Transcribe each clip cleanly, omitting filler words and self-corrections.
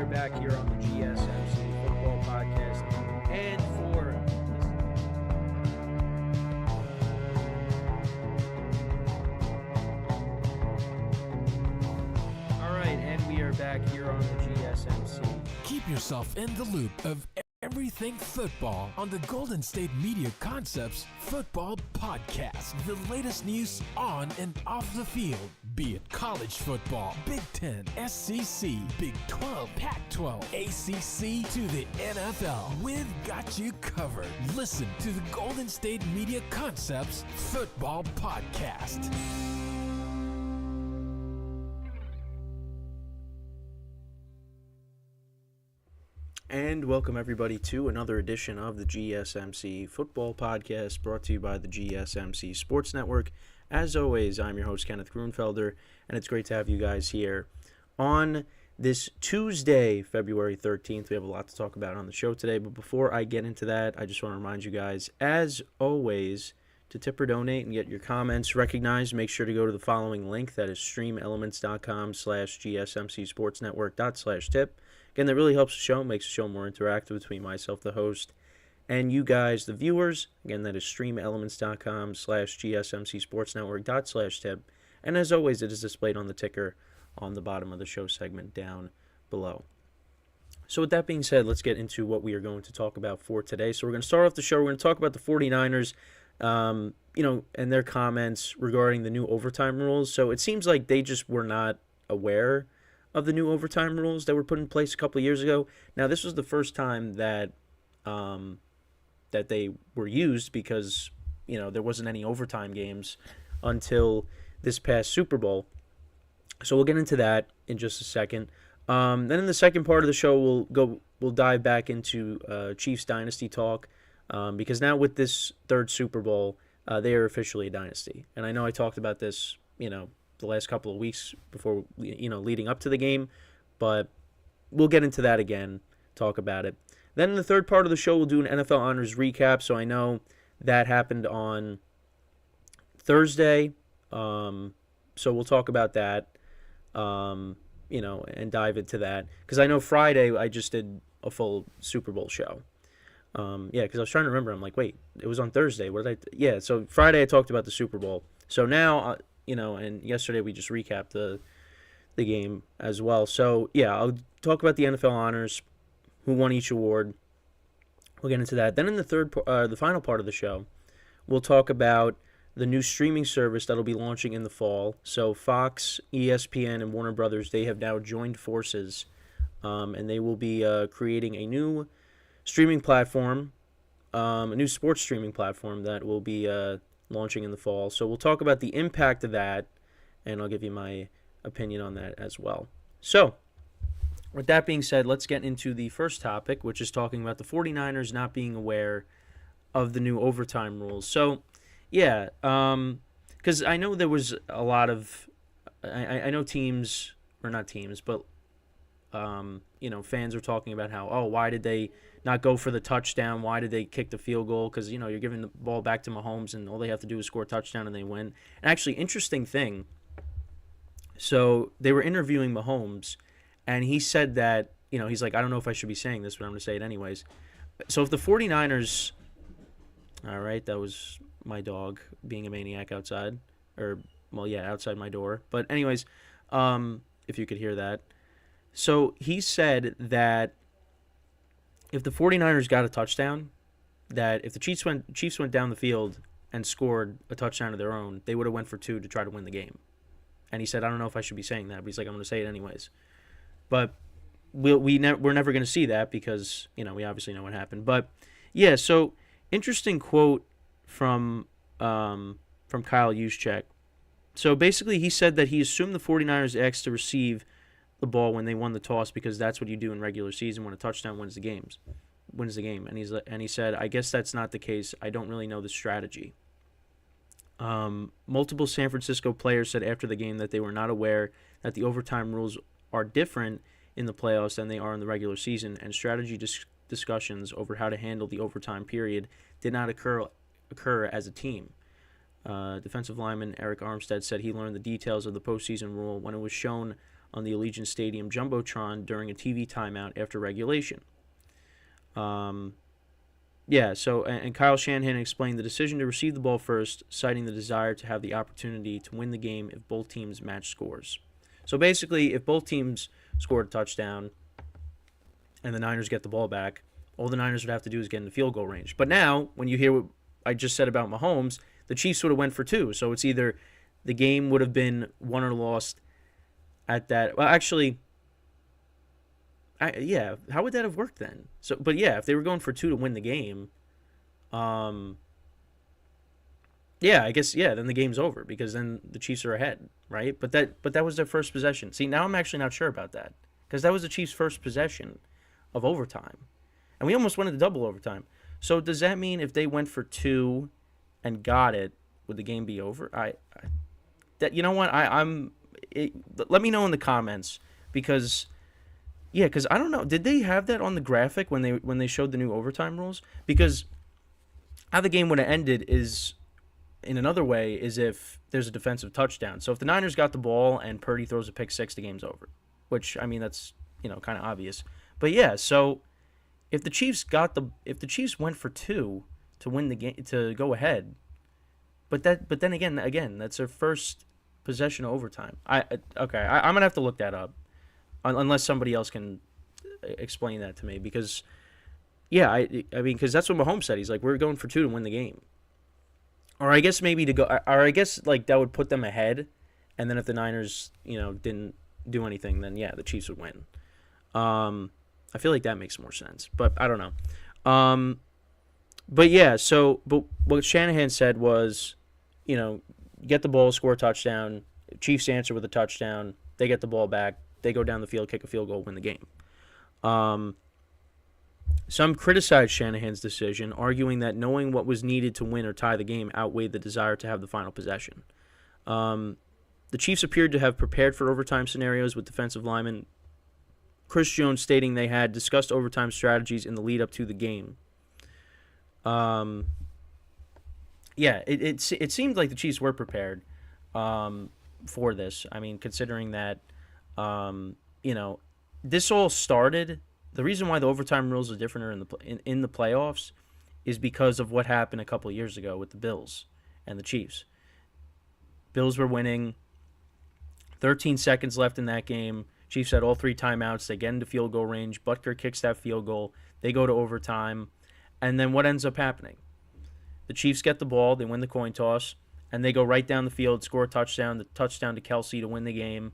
are back here on the GSMC Football Podcast. And for all right, and we are back here on the GSMC. Keep yourself in the loop of everything football on the Golden State Media Concepts Football Podcast. The latest news on and off the field, be it college football, Big Ten, SEC, Big 12, Pac-12, ACC to the NFL. We've got you covered. Listen to the Golden State Media Concepts Football Podcast. And welcome everybody to another edition of the GSMC Football Podcast, brought to you by the GSMC Sports Network. As always, I'm your host, Kenneth Grunfelder, and it's great to have you guys here on this Tuesday, February 13th. We have a lot to talk about on the show today, but before I get into that, I just want to remind you guys, as always, to tip or donate and get your comments recognized. Make sure to go to the following link, that is streamelements.com/GSMCSportsNetwork./tip. Again, that really helps the show, makes the show more interactive between myself, the host, and you guys, the viewers. Again, that is streamelements.com/GSMCSportsNetwork./tip. And as always, it is displayed on the ticker on the bottom of the show segment down below. So with that being said, let's get into what we are going to talk about for today. So we're going to start off the show. We're going to talk about the 49ers, and their comments regarding the new overtime rules. So it seems like they just were not aware of the new overtime rules that were put in place a couple of years ago. Now, this was the first time that that they were used because, there wasn't any overtime games until this past Super Bowl. So we'll get into that in just a second. Then in the second part of the show, we'll dive back into Chiefs Dynasty talk, because now with this third Super Bowl, they are officially a dynasty. And I know I talked about this, the last couple of weeks before, leading up to the game, but we'll get into that again, talk about it. Then in the third part of the show, we'll do an NFL Honors recap. So I know that happened on Thursday, so we'll talk about that, and dive into that. Because I know Friday I just did a full Super Bowl show. Because I was trying to remember. I'm like, wait, it was on Thursday. What did I? So Friday I talked about the Super Bowl. So now, and yesterday we just recapped the game as well. So, I'll talk about the NFL Honors, who won each award. We'll get into that. Then in the final part of the show, we'll talk about the new streaming service that'll be launching in the fall. So Fox, ESPN, and Warner Brothers, they have now joined forces, and they will be creating a new streaming platform, a new sports streaming platform that will be launching in the fall. So we'll talk about the impact of that, and I'll give you my opinion on that as well. So with that being said, let's get into the first topic, which is talking about the 49ers not being aware of the new overtime rules. So, because I know there was a lot of, I know teams, or not teams, but, fans are talking about how, why did they not go for the touchdown? Why did they kick the field goal? Because, you're giving the ball back to Mahomes, and all they have to do is score a touchdown, and they win. And actually, interesting thing, so they were interviewing Mahomes, and he said that, he's like, I don't know if I should be saying this, but I'm going to say it anyways. So if the 49ers, all right, that was my dog being a maniac outside, outside my door. But anyways, if you could hear that. So he said that if the 49ers got a touchdown, that if the Chiefs went down the field and scored a touchdown of their own, they would have went for two to try to win the game. And he said, I don't know if I should be saying that, but he's like, I'm going to say it anyways. But we're never going to see that because, we obviously know what happened. But, so interesting quote from Kyle Juszczyk. So basically he said that he assumed the 49ers asked to receive the ball when they won the toss because that's what you do in regular season when a touchdown wins the game. And he said, I guess that's not the case. I don't really know the strategy. Multiple San Francisco players said after the game that they were not aware that the overtime rules are different in the playoffs than they are in the regular season, and strategy discussions over how to handle the overtime period did not occur as a team. Defensive lineman Eric Armstead said he learned the details of the postseason rule when it was shown on the Allegiant Stadium Jumbotron during a TV timeout after regulation. And Kyle Shanahan explained the decision to receive the ball first, citing the desire to have the opportunity to win the game if both teams match scores. So basically, if both teams scored a touchdown and the Niners get the ball back, all the Niners would have to do is get in the field goal range. But now, when you hear what I just said about Mahomes, the Chiefs would have went for 2. So it's either the game would have been won or lost at that. Well, actually, how would that have worked then? So, but yeah, if they were going for 2 to win the game, I guess then the game's over because then the Chiefs are ahead, right? But that was their first possession. See, now I'm actually not sure about that because that was the Chiefs' first possession of overtime, and we almost went into double overtime. So does that mean if they went for 2 and got it, would the game be over? Let me know in the comments because I don't know. Did they have that on the graphic when they showed the new overtime rules? Because how the game would have ended is, in another way, is if there's a defensive touchdown. So if the Niners got the ball and Purdy throws a pick six, the game's over. Which, I mean, that's, kind of obvious. But yeah, so if the Chiefs went for 2 to win the game, to go ahead, but then again, that's their first possession of overtime. I'm gonna have to look that up, unless somebody else can explain that to me. Because because that's what Mahomes said. He's like, we're going for 2 to win the game. Or I guess that would put them ahead, and then if the Niners, didn't do anything, then yeah, the Chiefs would win. I feel like that makes more sense, but I don't know. But what Shanahan said was, get the ball, score a touchdown. Chiefs answer with a touchdown. They get the ball back. They go down the field, kick a field goal, win the game. Some criticized Shanahan's decision, arguing that knowing what was needed to win or tie the game outweighed the desire to have the final possession. The Chiefs appeared to have prepared for overtime scenarios with defensive lineman Chris Jones stating they had discussed overtime strategies in the lead up to the game. It seemed like the Chiefs were prepared for this. I mean, considering that, this all started. The reason why the overtime rules are different in the playoffs is because of what happened a couple of years ago with the Bills and the Chiefs. Bills were winning. 13 seconds left in that game. Chiefs had all 3 timeouts. They get into field goal range. Butker kicks that field goal. They go to overtime. And then what ends up happening? The Chiefs get the ball. They win the coin toss. And they go right down the field, score a touchdown. The touchdown to Kelsey to win the game.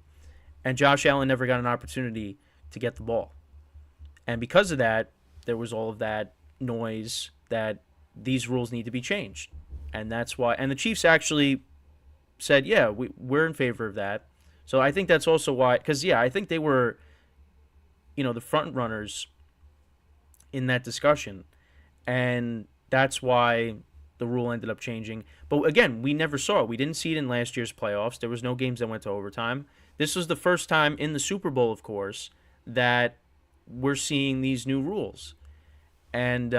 And Josh Allen never got an opportunity to get the ball. And because of that, there was all of that noise that these rules need to be changed. And that's why. And the Chiefs actually said, yeah, we're in favor of that. So I think that's also why. Because, I think they were, the front runners in that discussion. And that's why the rule ended up changing. But again, we never saw it. We didn't see it in last year's playoffs. There was no games that went to overtime. This was the first time in the Super Bowl, of course, that we're seeing these new rules. And,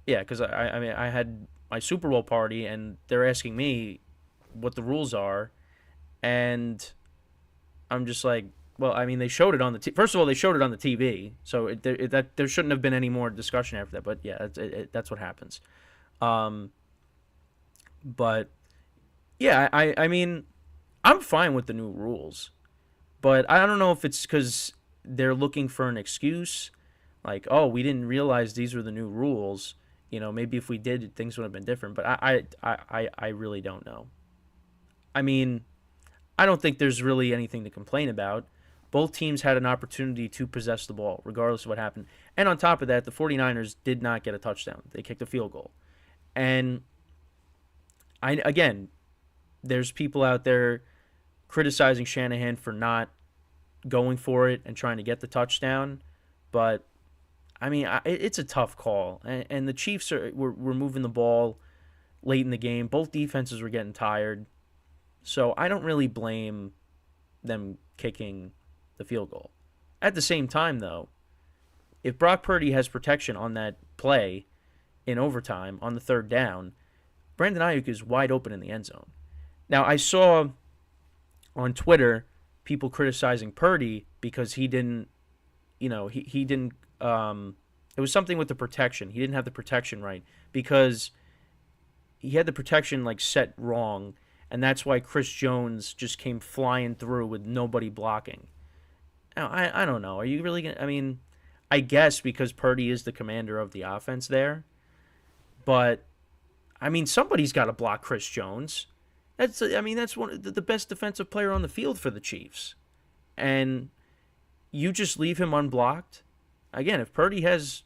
because I had my Super Bowl party, and they're asking me what the rules are. And I'm just like, well, I mean, they showed it on the first of all, they showed it on the TV, so there shouldn't have been any more discussion after that. But yeah, that's what happens. But yeah, I mean, I'm fine with the new rules, but I don't know if it's because they're looking for an excuse, like, oh, we didn't realize these were the new rules. Maybe if we did, things would have been different. But I really don't know. I mean, I don't think there's really anything to complain about. Both teams had an opportunity to possess the ball, regardless of what happened. And on top of that, the 49ers did not get a touchdown. They kicked a field goal. And, again, there's people out there criticizing Shanahan for not going for it and trying to get the touchdown. But, I mean, it's a tough call. And the Chiefs were moving the ball late in the game. Both defenses were getting tired. So I don't really blame them kicking the field goal. At the same time, though, if Brock Purdy has protection on that play in overtime on the third down, Brandon Ayuk is wide open in the end zone. Now, I saw on Twitter people criticizing Purdy because he didn't, he didn't. It was something with the protection. He didn't have the protection right because he had the protection like set wrong, and that's why Chris Jones just came flying through with nobody blocking. Now, I don't know. Are you really gonna? I mean, I guess because Purdy is the commander of the offense there, but I mean somebody's got to block Chris Jones. That's one of the best defensive player on the field for the Chiefs, and you just leave him unblocked. Again, if Purdy has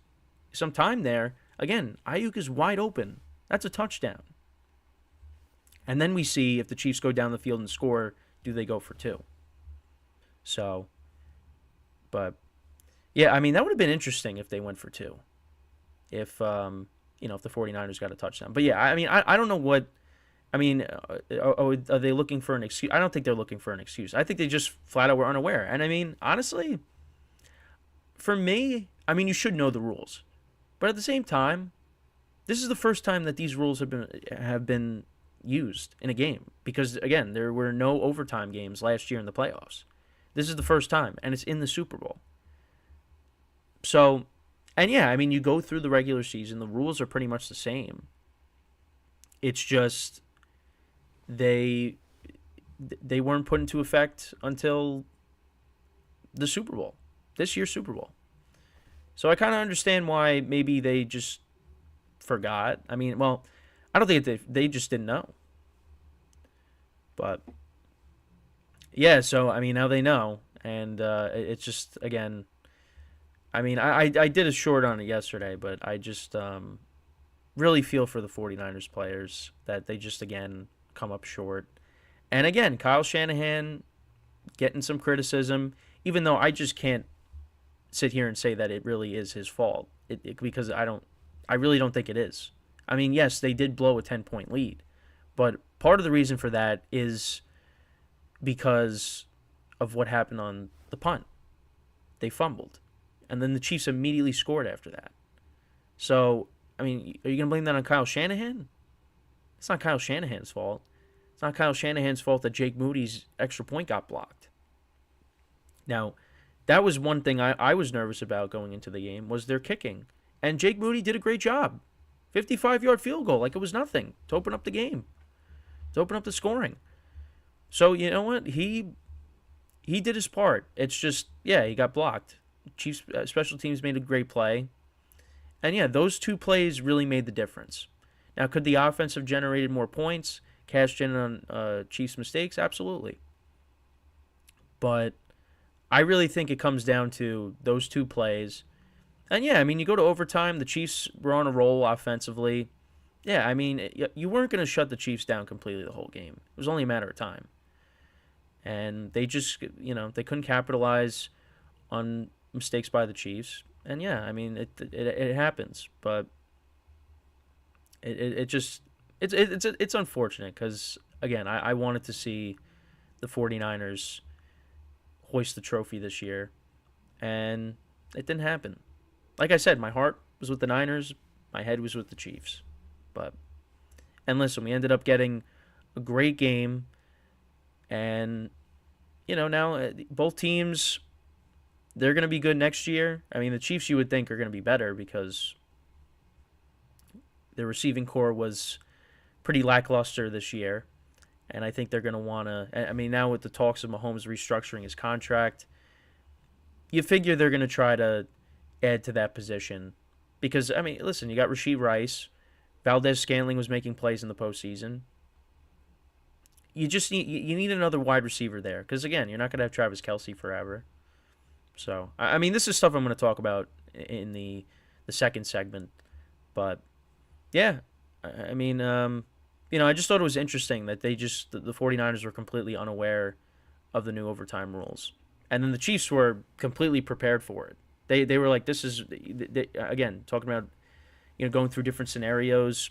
some time there, again, Ayuk is wide open. That's a touchdown. And then we see if the Chiefs go down the field and score, do they go for 2? So, but yeah, I mean, that would have been interesting if they went for 2. If, if the 49ers got a touchdown. But yeah, I mean, I don't know what, I mean, are they looking for an excuse? I don't think they're looking for an excuse. I think they just flat out were unaware. And I mean, honestly, for me, I mean, you should know the rules. But at the same time, this is the first time that these rules have been used in a game. Because, again, there were no overtime games last year in the playoffs. This is the first time, and it's in the Super Bowl. So, and yeah, I mean, you go through the regular season, the rules are pretty much the same. It's just they weren't put into effect until the Super Bowl, this year's Super Bowl. So I kind of understand why maybe they just forgot. I mean, well, I don't think they just didn't know. But yeah, so I mean, now they know, and it's just, again, I mean, I did a short on it yesterday, but I just really feel for the 49ers players that they just, again, come up short. And again, Kyle Shanahan getting some criticism, even though I just can't sit here and say that it really is his fault, because I really don't think it is. I mean, yes, they did blow a 10-point lead, but part of the reason for that is because of what happened on the punt. They fumbled, and then the Chiefs immediately scored after that. So, I mean, are you going to blame that on Kyle Shanahan? It's not Kyle Shanahan's fault. It's not Kyle Shanahan's fault that Jake Moody's extra point got blocked. Now, that was one thing I was nervous about going into the game, was their kicking. And Jake Moody did a great job. 55-yard field goal, like it was nothing, to open up the game, to open up the scoring. So, you know what? He did his part. It's just, yeah, he got blocked. Chiefs special teams made a great play. And yeah, those 2 plays really made the difference. Now, could the offense have generated more points, cashed in on Chiefs' mistakes? Absolutely. But I really think it comes down to those 2 plays. And yeah, I mean, you go to overtime, the Chiefs were on a roll offensively. Yeah, I mean, you weren't going to shut the Chiefs down completely the whole game. It was only a matter of time. And they just, they couldn't capitalize on mistakes by the Chiefs. And yeah, I mean, it happens, but it's unfortunate because, again, I wanted to see the 49ers hoist the trophy this year, and it didn't happen. Like I said, my heart was with the Niners, my head was with the Chiefs. And listen, we ended up getting a great game, and now both teams, they're going to be good next year. I mean, the Chiefs, you would think, are going to be better because their receiving core was pretty lackluster this year. And I think they're going to want to, I mean, now with the talks of Mahomes restructuring his contract, you figure they're going to try to add to that position. Because, I mean, listen, you got Rashee Rice. Valdez-Scantling was making plays in the postseason. You just need another wide receiver there. Because, again, you're not going to have Travis Kelce forever. So, I mean, this is stuff I'm going to talk about in the second segment. But, yeah, I mean, I just thought it was interesting that the 49ers were completely unaware of the new overtime rules. And then the Chiefs were completely prepared for it. They were like, this is, again, talking about, going through different scenarios.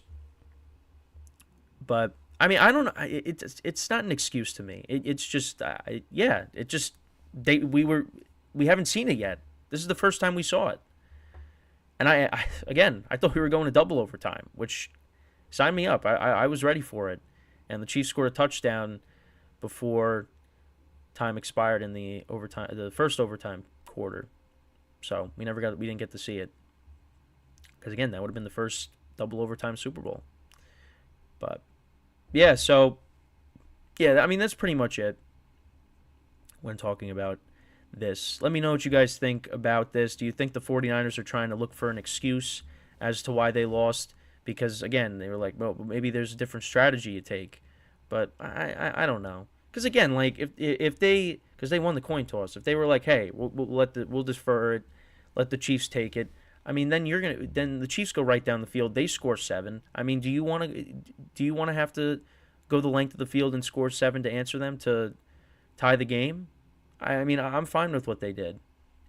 But, I mean, I don't know. It's not an excuse to me. It's just, we haven't seen it yet. This is the first time we saw it. And I thought we were going to double overtime, which, sign me up. I was ready for it. And the Chiefs scored a touchdown before time expired in the first overtime quarter. So we didn't get to see it. Because again, that would have been the first double overtime Super Bowl. But yeah, so yeah, I mean that's pretty much it when talking about this. Let me know what you guys think about this. Do you think the 49ers are trying to look for an excuse as to why they lost? Because again, they were like, well, maybe there's a different strategy you take. But I don't know. Because again, like if they, because they won the coin toss, if they were like, hey, we'll defer it, let the Chiefs take it. I mean, then the Chiefs go right down the field. They score 7. I mean, do you want to have to go the length of the field and score 7 to answer them to tie the game? I mean, I'm fine with what they did.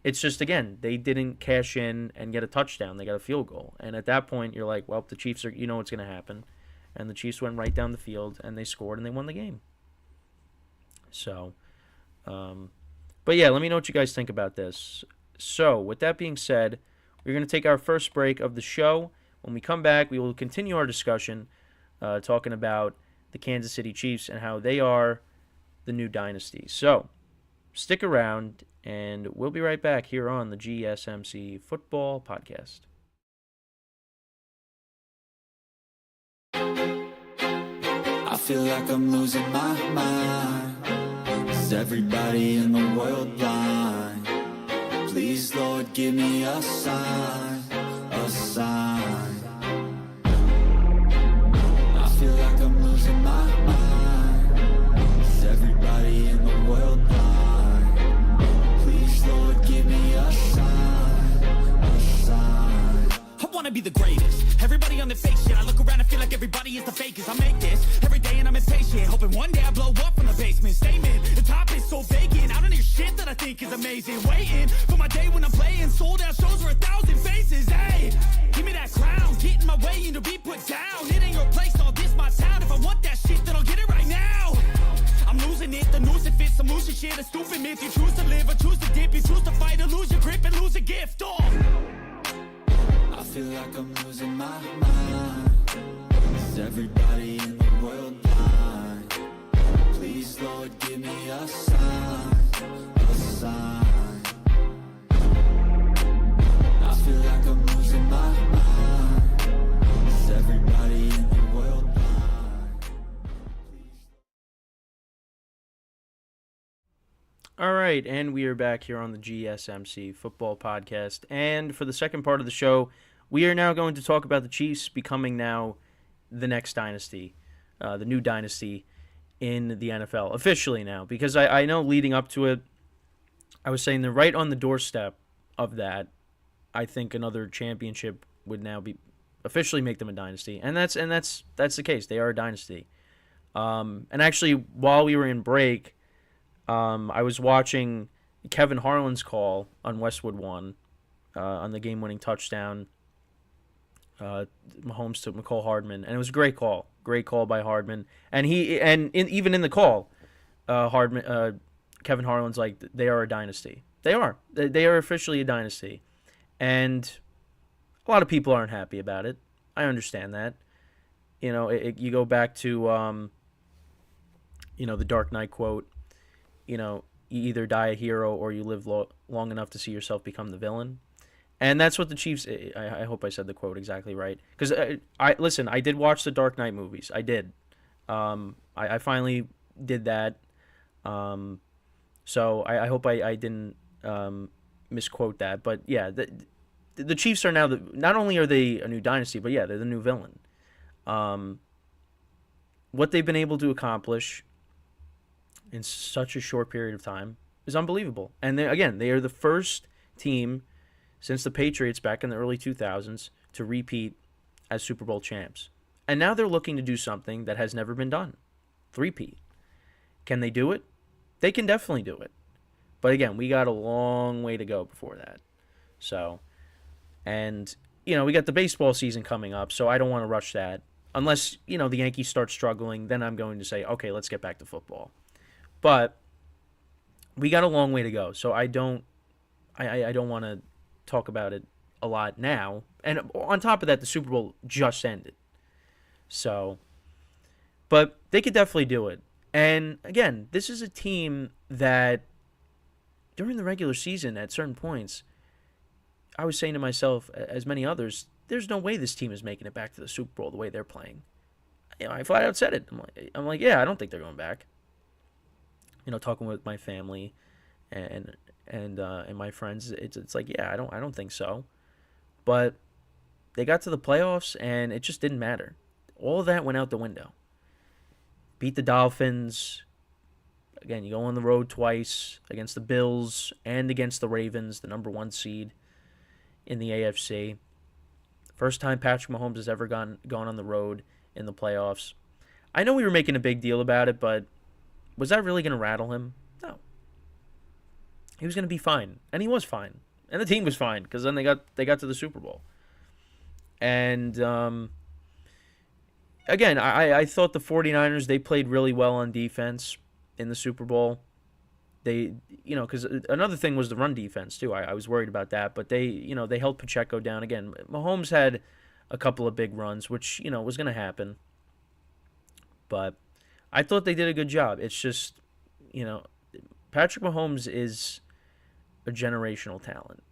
It's just, again, they didn't cash in and get a touchdown. They got a field goal. And at that point, you're like, well, the Chiefs are, what's going to happen. And the Chiefs went right down the field, and they scored, and they won the game. So, but yeah, let me know what you guys think about this. So, with that being said, we're going to take our first break of the show. When we come back, we will continue our discussion talking about the Kansas City Chiefs and how they are the new dynasty. So, stick around, and we'll be right back here on the GSMC Football Podcast. I feel like I'm losing my mind. Is everybody in the world blind? Please, Lord, give me a sign, a sign. I feel like I'm losing my mind. Is everybody in the world blind? Please, Lord, give me a sign, a sign. I wanna be the greatest. Everybody on the fake shit. I look around and feel like everybody is the fakest. I make this every day and I'm impatient, hoping one day I blow up from the basement. Statement, the top is so vacant. I don't hear shit that I think is amazing. Waiting for my day when I'm playing sold out shows for 1,000 faces. Hey, give me that crown, get in my way and to be put down. It ain't your place, all this my town. If I want that shit, then I'll get it right now. I'm losing it, the noose it fits. I'm losing shit, a stupid myth. You choose to live or choose to dip. You choose to fight or lose your grip and lose a gift. Oh, I feel like I'm losing my mind. Is everybody in the world blind? Please, Lord, give me a sign, a sign. I feel like I'm losing my mind. Is everybody in the world blind? All right, and we are back here on the GSMC Football Podcast. And for the second part of the show, we are now going to talk about the Chiefs becoming now the next dynasty, the new dynasty in the NFL, officially now. Because I know leading up to it, I was saying they're right on the doorstep of that. I think another championship would now be officially make them a dynasty, and that's the case. They are a dynasty. And actually, while we were in break, I was watching Kevin Harlan's call on Westwood One on the game-winning touchdown. Mahomes to McCall Hardman, and it was a great call by Hardman. And even in the call, Kevin Harlan's like, they are a dynasty. They are officially a dynasty, and a lot of people aren't happy about it. I understand that. You go back to the Dark Knight quote. You either die a hero or you live long enough to see yourself become the villain. And that's what the Chiefs. I hope I said the quote exactly right. Because I did watch the Dark Knight movies. I did. I finally did that. So I hope I didn't misquote that. But yeah, the Chiefs are now not only are they a new dynasty, but yeah, they're the new villain. What they've been able to accomplish in such a short period of time is unbelievable. And they are the first team since the Patriots back in the early 2000s to repeat as Super Bowl champs. And now they're looking to do something that has never been done. Three-peat. Can they do it? They can definitely do it. But again, we got a long way to go before that. So, and, we got the baseball season coming up, so I don't want to rush that. Unless, the Yankees start struggling, then I'm going to say, okay, let's get back to football. But we got a long way to go, so I don't want to talk about it a lot now. And on top of that, the Super Bowl just ended. So, but they could definitely do it. And again, this is a team that during the regular season, at certain points, I was saying to myself, as many others, there's no way this team is making it back to the Super Bowl the way they're playing. I flat out said it. I'm like, yeah, I don't think they're going back. Talking with my family and my friends, it's like, yeah, I don't think so. But they got to the playoffs and it just didn't matter. All of that went out the window. Beat the Dolphins. Again, you go on the road twice against the Bills and against the Ravens, the number 1 seed in the AFC. First time Patrick Mahomes has ever gone on the road in the playoffs. I know we were making a big deal about it, but was that really going to rattle him? No. He was going to be fine, and he was fine, and the team was fine because then they got to the Super Bowl. And again, I thought the 49ers, they played really well on defense in the Super Bowl. They, because another thing was the run defense too. I was worried about that, but they held Pacheco down. Again, Mahomes had a couple of big runs, which, was going to happen. But I thought they did a good job. It's just, Patrick Mahomes is a generational talent.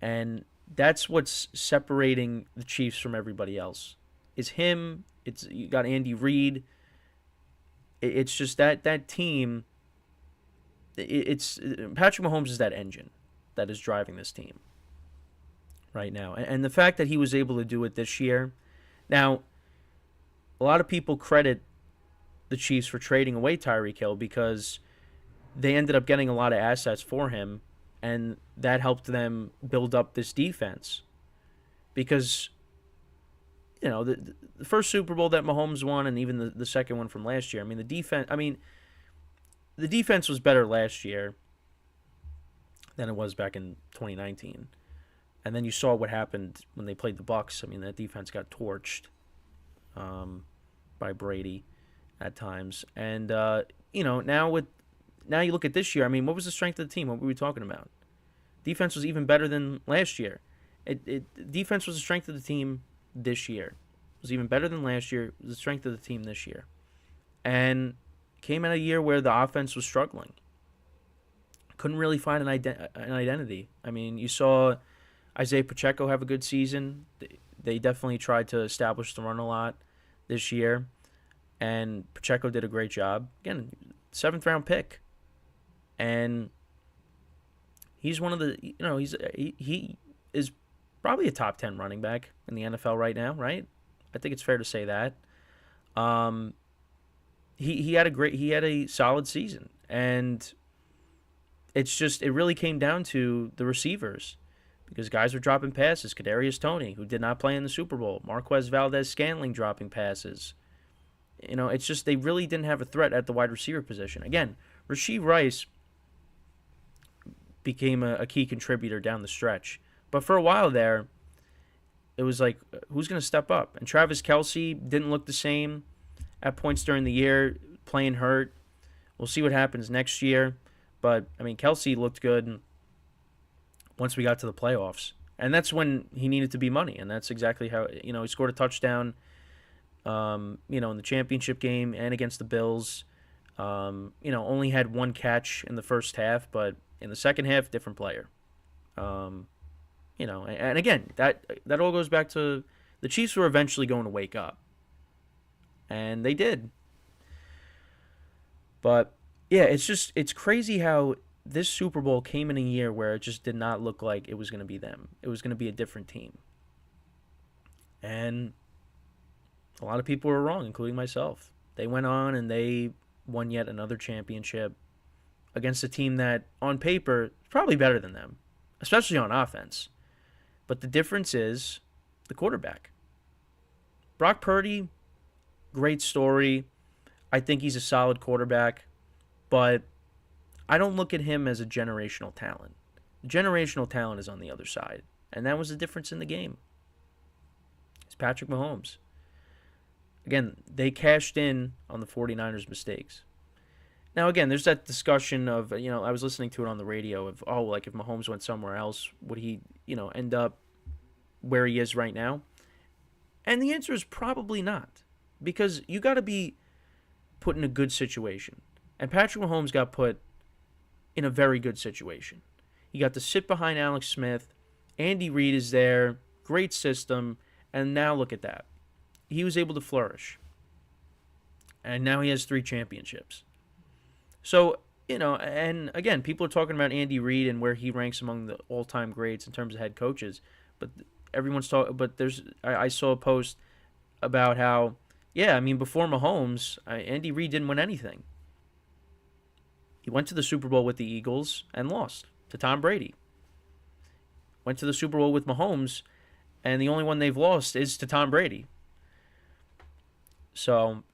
And that's what's separating the Chiefs from everybody else. Is him. You got Andy Reid. It's just that team. It's Patrick Mahomes is that engine that is driving this team right now. And the fact that he was able to do it this year. Now, a lot of people credit the Chiefs for trading away Tyreek Hill because they ended up getting a lot of assets for him, and that helped them build up this defense. Because, the first Super Bowl that Mahomes won, and even the second one from last year, the defense was better last year than it was back in 2019. And then you saw what happened when they played the Bucs. That defense got torched by Brady at times. And, now you look at this year, what was the strength of the team? What were we talking about? Defense was even better than last year. Defense was the strength of the team this year. It was even better than last year. It was the strength of the team this year. And came out a year where the offense was struggling. Couldn't really find an identity. You saw Isaiah Pacheco have a good season. They definitely tried to establish the run a lot this year. And Pacheco did a great job. Again, 7th round pick. And he's one of the, he is probably a top 10 running back in the NFL right now, right? I think it's fair to say that. He had a solid season, and it really came down to the receivers, because guys were dropping passes. Kadarius Toney, who did not play in the Super Bowl, Marquez Valdez-Scantling dropping passes. It's just they really didn't have a threat at the wide receiver position. Again, Rashee Rice became a key contributor down the stretch, but for a while there, it was like, who's going to step up? And Travis Kelce didn't look the same at points during the year, playing hurt. We'll see what happens next year. But, Kelce looked good once we got to the playoffs. And that's when he needed to be money. And that's exactly how, he scored a touchdown, in the championship game and against the Bills. Only had one catch in the first half, but in the second half, different player. And again, that all goes back to the Chiefs were eventually going to wake up. And they did. But, yeah, it's crazy how this Super Bowl came in a year where it just did not look like it was going to be them. It was going to be a different team. And a lot of people were wrong, including myself. They went on and they won yet another championship against a team that, on paper, is probably better than them, especially on offense. But the difference is the quarterback. Brock Purdy, great story. I think he's a solid quarterback, but I don't look at him as a generational talent. Generational talent is on the other side, and that was the difference in the game. It's Patrick Mahomes. Again, they cashed in on the 49ers' mistakes. Now, again, there's that discussion of, I was listening to it on the radio of, if Mahomes went somewhere else, would he, end up where he is right now? And the answer is probably not, because you got to be put in a good situation. And Patrick Mahomes got put in a very good situation. He got to sit behind Alex Smith. Andy Reid is there. Great system. And now look at that. He was able to flourish. And now he has 3 championships. So, and again, people are talking about Andy Reid and where he ranks among the all-time greats in terms of head coaches. But everyone's talking. But I saw a post about how, before Mahomes, Andy Reid didn't win anything. He went to the Super Bowl with the Eagles and lost to Tom Brady. Went to the Super Bowl with Mahomes, and the only one they've lost is to Tom Brady. So,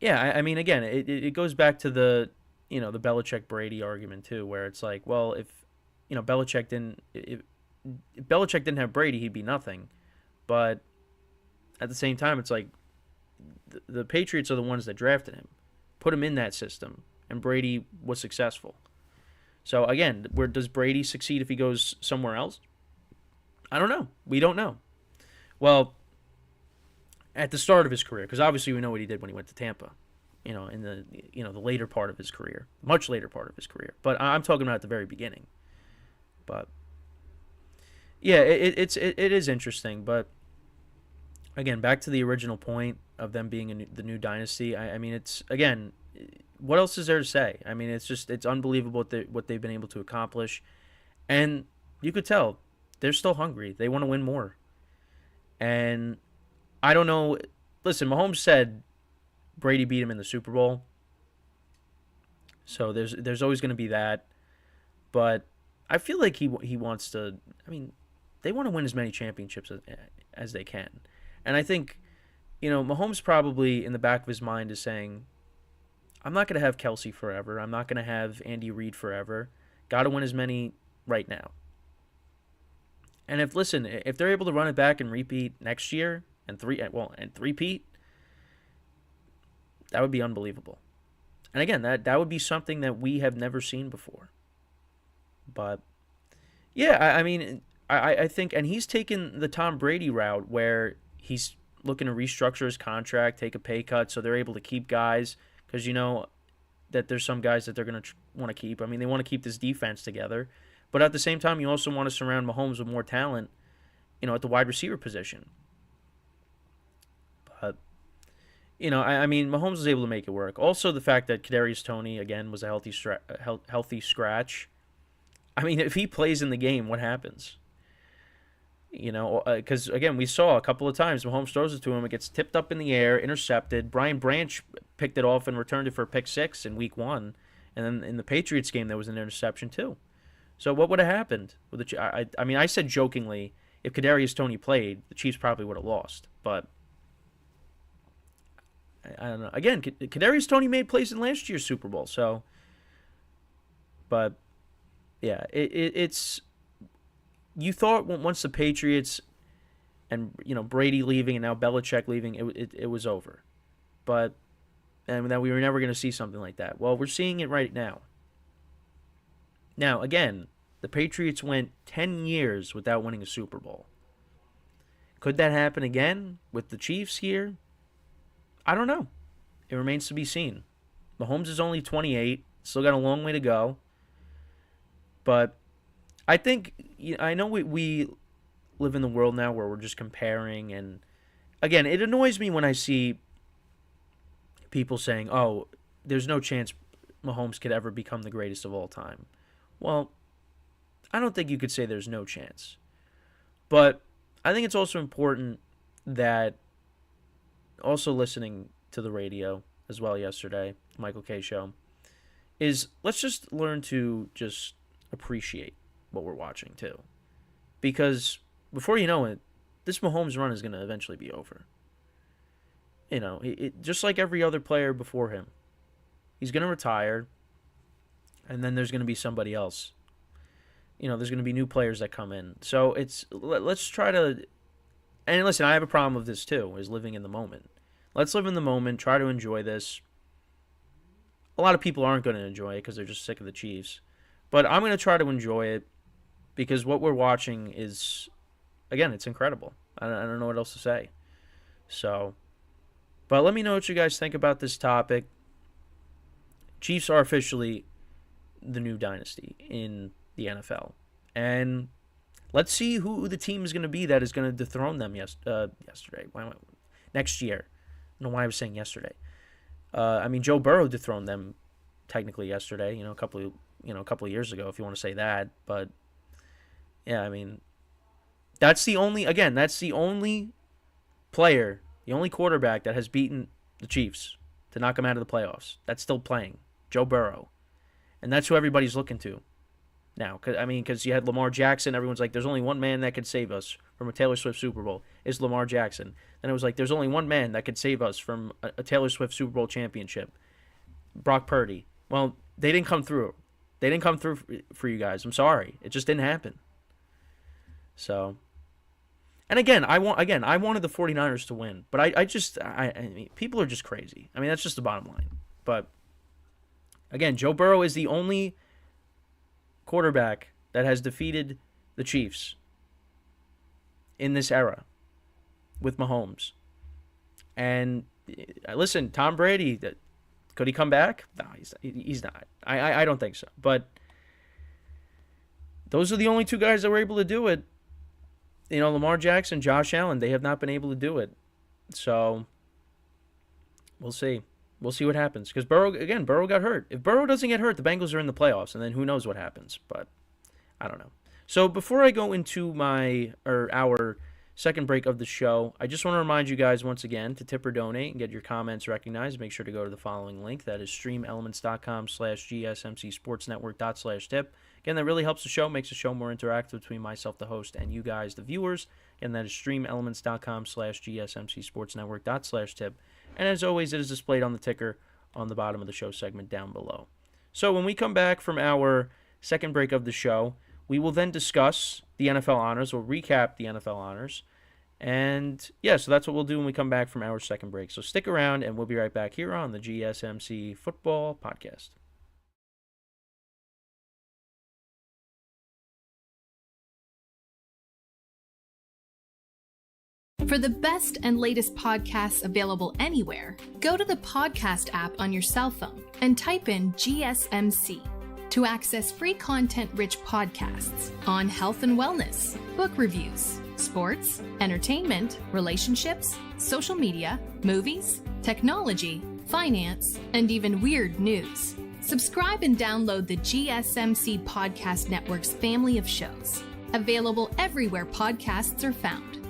again, it goes back to the Belichick-Brady argument too, where it's like, well, if Belichick didn't have Brady, he'd be nothing. But at the same time, it's like the Patriots are the ones that drafted him, put him in that system, and Brady was successful. So again, where does Brady succeed if he goes somewhere else? I don't know. We don't know. Well, at the start of his career, because obviously we know what he did when he went to Tampa, in the later part of his career, much later part of his career. But I'm talking about at the very beginning. But yeah, it is interesting. But again, back to the original point of them being the new dynasty. It's again. What else is there to say? It's unbelievable what they've been able to accomplish. And you could tell they're still hungry. They want to win more. And I don't know. Listen, Mahomes said Brady beat him in the Super Bowl. So there's always going to be that. But I feel like he wants to, they want to win as many championships as they can. And I think, Mahomes probably in the back of his mind is saying, I'm not going to have Kelsey forever. I'm not going to have Andy Reid forever. Got to win as many right now. And if they're able to run it back and repeat next year and three-peat, that would be unbelievable. And again, that would be something that we have never seen before. But yeah, I think, and he's taken the Tom Brady route where he's looking to restructure his contract, take a pay cut, so they're able to keep guys. Because that there's some guys that they're going to want to keep. They want to keep this defense together. But at the same time, you also want to surround Mahomes with more talent, at the wide receiver position. But, Mahomes was able to make it work. Also, the fact that Kadarius Toney, again, was a healthy scratch. If he plays in the game, what happens? Because, again, we saw a couple of times Mahomes throws it to him. It gets tipped up in the air, intercepted. Brian Branch picked it off and returned it for a pick 6 in week 1. And then in the Patriots game, there was an interception too. So what would have happened? I said jokingly, if Kadarius Toney played, the Chiefs probably would have lost. But I don't know. Again, Kadarius Toney made plays in last year's Super Bowl. So, but yeah, it's... You thought once the Patriots and Brady leaving and now Belichick leaving, it was over, and that we were never going to see something like that. Well, we're seeing it right now. Now again, the Patriots went 10 years without winning a Super Bowl. Could that happen again with the Chiefs here? I don't know. It remains to be seen. Mahomes is only 28, still got a long way to go, but I think, I know we live in the world now where we're just comparing, and again, it annoys me when I see people saying, oh, there's no chance Mahomes could ever become the greatest of all time. Well, I don't think you could say there's no chance. But I think it's also important that, also listening to the radio as well yesterday, Michael K. show, is let's just learn to just appreciate what we're watching too, because before you know it, this Mahomes run is going to eventually be over. Just like every other player before him, he's going to retire, and then there's going to be somebody else. There's going to be new players that come in. So let's try to, and listen, I have a problem with this too, is living in the moment. Let's live in the moment, try to enjoy this. A lot of people aren't going to enjoy it because they're just sick of the Chiefs, but I'm going to try to enjoy it. Because what we're watching is, again, it's incredible. I don't know what else to say. So, but let me know what you guys think about this topic. Chiefs are officially the new dynasty in the NFL. And let's see who the team is going to be that is going to dethrone them yesterday. Next year. I don't know why I was saying yesterday. Joe Burrow dethroned them technically yesterday, a couple of years ago, if you want to say that. But yeah, I mean, that's the only player, the only quarterback that has beaten the Chiefs to knock them out of the playoffs. That's still playing, Joe Burrow, and that's who everybody's looking to now. Because you had Lamar Jackson, everyone's like, there's only one man that could save us from a Taylor Swift Super Bowl. Is Lamar Jackson. Then it was like, there's only one man that could save us from a Taylor Swift Super Bowl championship, Brock Purdy. Well, they didn't come through. They didn't come through for you guys. I'm sorry, it just didn't happen. So, and again, I wanted the 49ers to win, but I mean, people are just crazy. I mean, that's just the bottom line. But again, Joe Burrow is the only quarterback that has defeated the Chiefs in this era with Mahomes. And listen, Tom Brady, could he come back? No, he's not. I don't think so. But those are the only two guys that were able to do it. Lamar Jackson, Josh Allen, they have not been able to do it. So we'll see. We'll see what happens. Because Burrow got hurt. If Burrow doesn't get hurt, the Bengals are in the playoffs, and then who knows what happens. But I don't know. So before I go into our second break of the show, I just want to remind you guys once again to tip or donate and get your comments recognized. Make sure to go to the following link. That is streamelements.com/GSMCSportsNetwork./tip. Again, that really helps the show, makes the show more interactive between myself, the host, and you guys, the viewers. And that is streamelements.com/GSMCSportsNetwork./tip. And as always, it is displayed on the ticker on the bottom of the show segment down below. So when we come back from our second break of the show, we will then discuss the NFL honors. We'll recap the NFL honors. And yeah, so that's what we'll do when we come back from our second break. So stick around, and we'll be right back here on the GSMC Football Podcast. For the best and latest podcasts available anywhere, go to the podcast app on your cell phone and type in GSMC to access free content-rich podcasts on health and wellness, book reviews, sports, entertainment, relationships, social media, movies, technology, finance, and even weird news. Subscribe and download the GSMC Podcast Network's family of shows, available everywhere podcasts are found.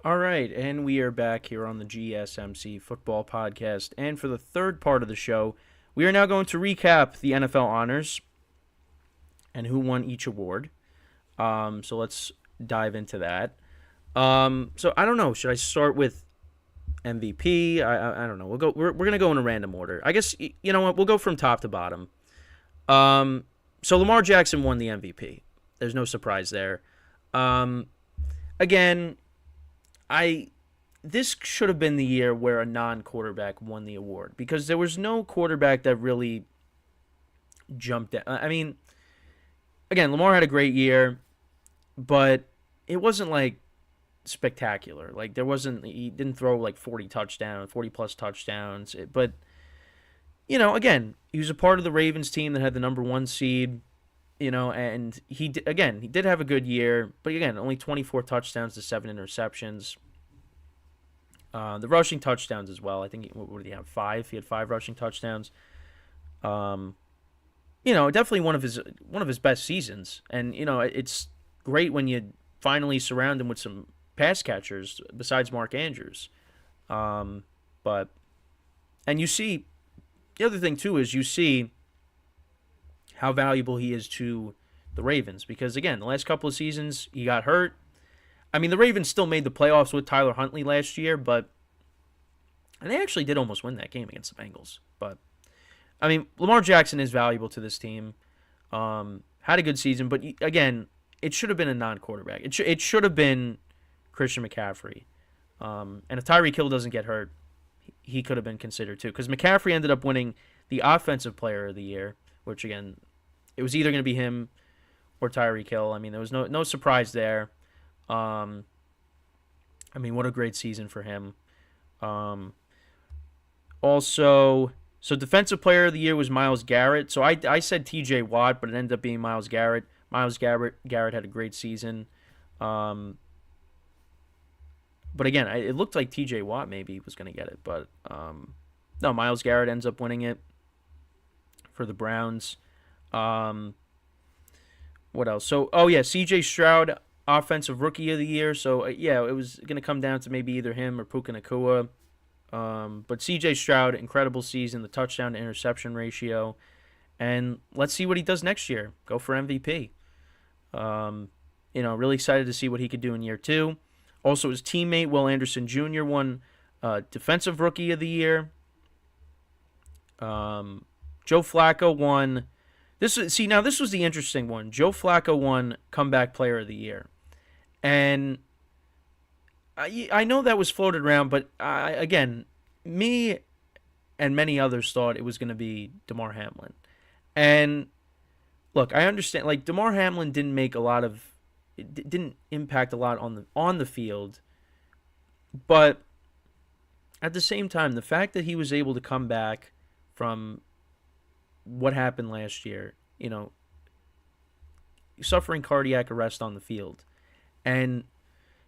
All right, and we are back here on the GSMC Football Podcast. And for the third part of the show, we are now going to recap the NFL honors and who won each award. So let's dive into that. So I don't know. Should I start with MVP? I don't know. We're gonna go in a random order. I guess you know what? We'll go from top to bottom. So Lamar Jackson won the MVP. There's no surprise there. Again, this should have been the year where a non-quarterback won the award, because there was no quarterback that really jumped out. I mean, again, Lamar had a great year, but it wasn't like spectacular. Like he didn't throw like 40 plus touchdowns. But again, he was a part of the Ravens team that had the number 1 seed. And he did have a good year, but again, only 24 touchdowns to 7 interceptions. The rushing touchdowns as well. I think what did he have? 5. He had 5 rushing touchdowns. Definitely one of his best seasons. And it's great when you finally surround him with some pass catchers besides Mark Andrews. And you see, the other thing too is you see how valuable he is to the Ravens, because again, the last couple of seasons he got hurt. I mean, the Ravens still made the playoffs with Tyler Huntley last year, and they actually did almost win that game against the Bengals. But I mean, Lamar Jackson is valuable to this team. Had a good season, but again, it should have been a non-quarterback. It should have been Christian McCaffrey. And if Tyreek Hill doesn't get hurt, he could have been considered too, because McCaffrey ended up winning the Offensive Player of the Year, which again, it was either going to be him or Tyreek Hill. I mean, there was no surprise there. I mean, what a great season for him. Also, so Defensive Player of the Year was Myles Garrett. So I said T.J. Watt, but it ended up being Myles Garrett. Myles Garrett had a great season. But again, it looked like T.J. Watt maybe was going to get it. But no, Myles Garrett ends up winning it for the Browns. What else? So, C.J. Stroud, Offensive Rookie of the Year. So, it was going to come down to maybe either him or Puka Nacua. But C.J. Stroud, incredible season, the touchdown to interception ratio. And let's see what he does next year. Go for MVP. Really excited to see what he could do in year 2. Also, his teammate, Will Anderson Jr., won Defensive Rookie of the Year. Joe Flacco won. This was the interesting one. Joe Flacco won Comeback Player of the Year. And I know that was floated around, but again, me and many others thought it was going to be Damar Hamlin. And look, I understand. Like, Damar Hamlin didn't impact a lot on the field, but at the same time, the fact that he was able to come back from what happened last year, suffering cardiac arrest on the field, and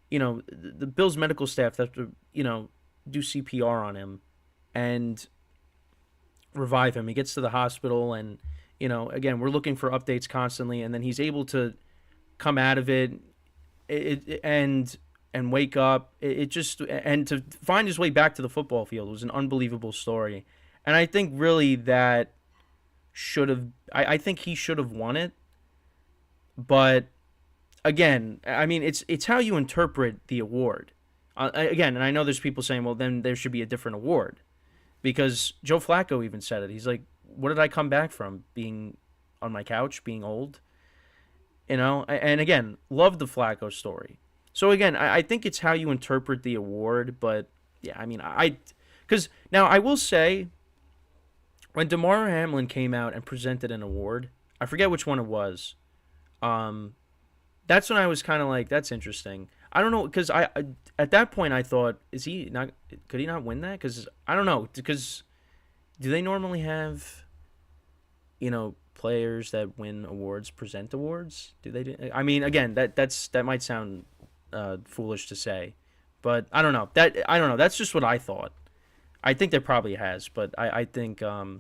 the Bills medical staff have to do CPR on him and revive him. He gets to the hospital, and again, we're looking for updates constantly, and then he's able to come out of it and wake up. And to find his way back to the football field was an unbelievable story. And I think really that I think he should have won it. But again, I mean, it's how you interpret the award. Again, and I know there's people saying, well, then there should be a different award. Because Joe Flacco even said it. He's like, what did I come back from? Being on my couch, being old? And again, love the Flacco story. So again, I think it's how you interpret the award. But yeah, I mean, because now I will say, when Damar Hamlin came out and presented an award, I forget which one it was. That's when I was kind of like, that's interesting. I don't know, because at that point I thought, could he not win that? Because I don't know, because do they normally have, players that win awards present awards? Do they? I mean, again, that might sound foolish to say, but I don't know. That's just what I thought. I think there probably has, but I think, I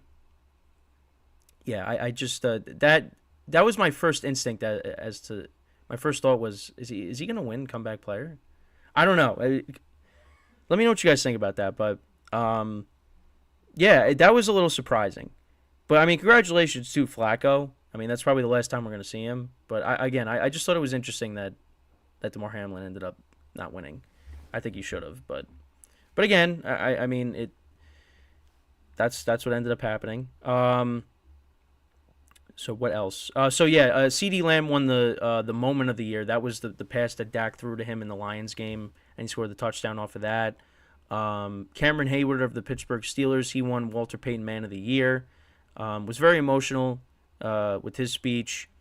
just that was my first instinct as to. My first thought was, is he going to win Comeback Player? I don't know. Let me know what you guys think about that. But, that was a little surprising. But, I mean, congratulations to Flacco. I mean, that's probably the last time we're going to see him. But, I just thought it was interesting that Damar Hamlin ended up not winning. I think he should have. But again, I mean, that's what ended up happening. So what else? CeeDee Lamb won the moment of the year. That was the pass that Dak threw to him in the Lions game, and he scored the touchdown off of that. Cameron Hayward of the Pittsburgh Steelers, he won Walter Payton Man of the Year. Was very emotional with his speech.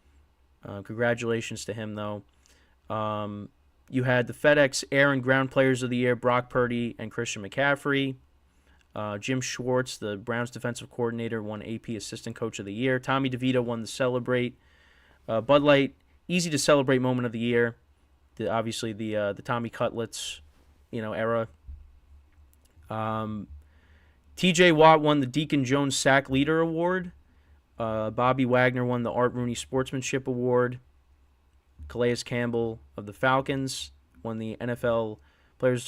Congratulations to him, though. You had the FedEx Air and Ground Players of the Year, Brock Purdy and Christian McCaffrey. Jim Schwartz, the Browns defensive coordinator, won AP Assistant Coach of the Year. Tommy DeVito won the Celebrate. Bud Light, Easy to Celebrate Moment of the Year. Obviously, the Tommy Cutlets, era. T.J. Watt won the Deacon Jones Sack Leader Award. Bobby Wagner won the Art Rooney Sportsmanship Award. Calais Campbell of the Falcons won the NFL Players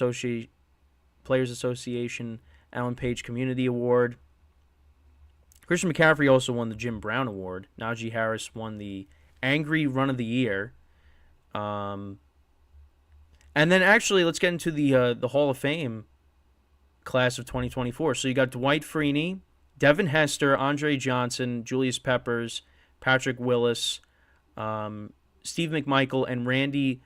Association Alan Page Community Award. Christian McCaffrey also won the Jim Brown Award. Najee Harris won the Angry Run of the Year. And then actually, let's get into the Hall of Fame class of 2024. So you got Dwight Freeney, Devin Hester, Andre Johnson, Julius Peppers, Patrick Willis, Steve McMichael, and Randy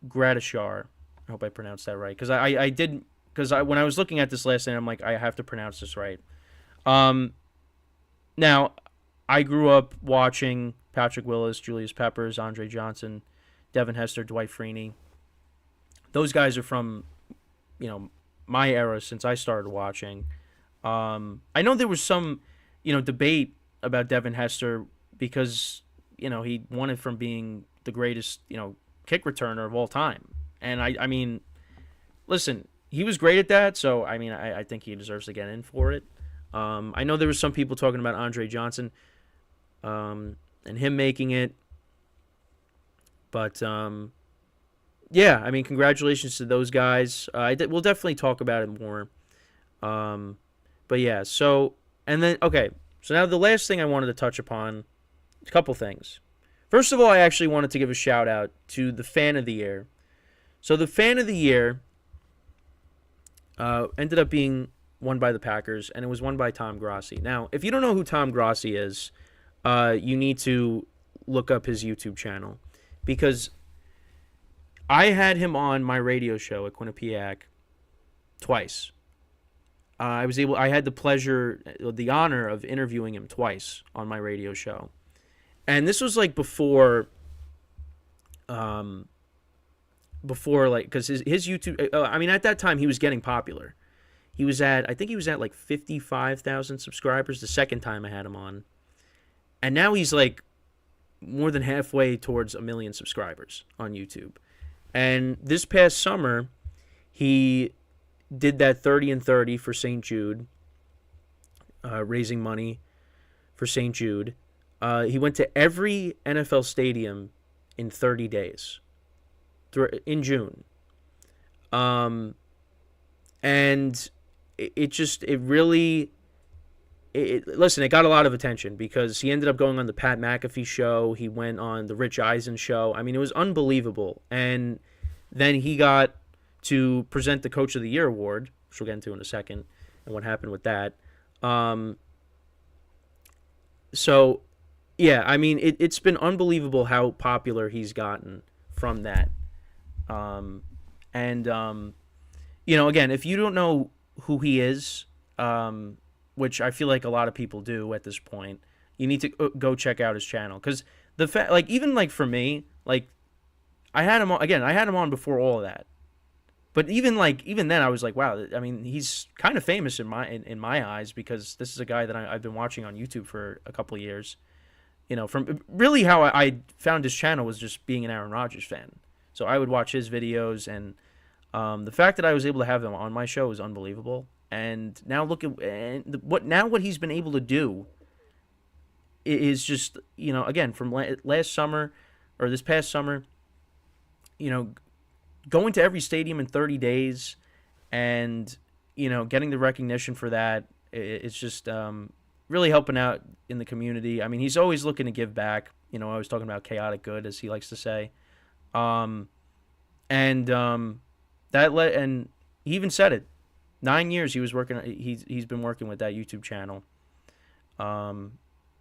Gradishar. I hope I pronounced that right, because I did. Because when I was looking at this last night, I'm like, I have to pronounce this right. Now, I grew up watching Patrick Willis, Julius Peppers, Andre Johnson, Devin Hester, Dwight Freeney. Those guys are from my era since I started watching. I know there was some, debate about Devin Hester because, he won it from being the greatest, kick returner of all time. And I mean, listen, he was great at that. So, I mean, I think he deserves to get in for it. I know there was some people talking about Andre Johnson, and him making it. But, yeah, I mean, congratulations to those guys. We'll definitely talk about it more. But yeah, so now the last thing I wanted to touch upon, a couple things. First of all, I actually wanted to give a shout out to the Fan of the Year. So the Fan of the Year ended up being won by the Packers, and it was won by Tom Grossi. Now, if you don't know who Tom Grossi is, you need to look up his YouTube channel, because I had him on my radio show at Quinnipiac twice. I had the honor of interviewing him twice on my radio show. And this was like before because his YouTube, I mean, at that time he was getting popular. I think he was at like 55,000 subscribers the second time I had him on. And now he's like more than halfway towards 1 million subscribers on YouTube. And this past summer, he did that 30 and 30 for St. Jude, raising money for St. Jude. He went to every NFL stadium in 30 days in June. And listen, it got a lot of attention because he ended up going on the Pat McAfee show. He went on the Rich Eisen show. I mean, it was unbelievable. And then he got to present the Coach of the Year award, which we'll get into in a second, and what happened with that. So, yeah, I mean, it's been unbelievable how popular he's gotten from that. Again, if you don't know who he is, which I feel like a lot of people do at this point, you need to go check out his channel. Because even for me, I had him on before all of that. But even then, I was like, wow. I mean, he's kind of famous in my eyes, because this is a guy that I've been watching on YouTube for a couple of years. From really how I found his channel was just being an Aaron Rodgers fan. So I would watch his videos, and the fact that I was able to have him on my show is unbelievable. And now look at what he's been able to do is just, again, from last summer or this past summer, going to every stadium in 30 days and, getting the recognition for that, it's just really helping out in the community. I mean, he's always looking to give back. I was talking about chaotic good, as he likes to say. And he even said it. 9 years he was working. He's been working with that YouTube channel.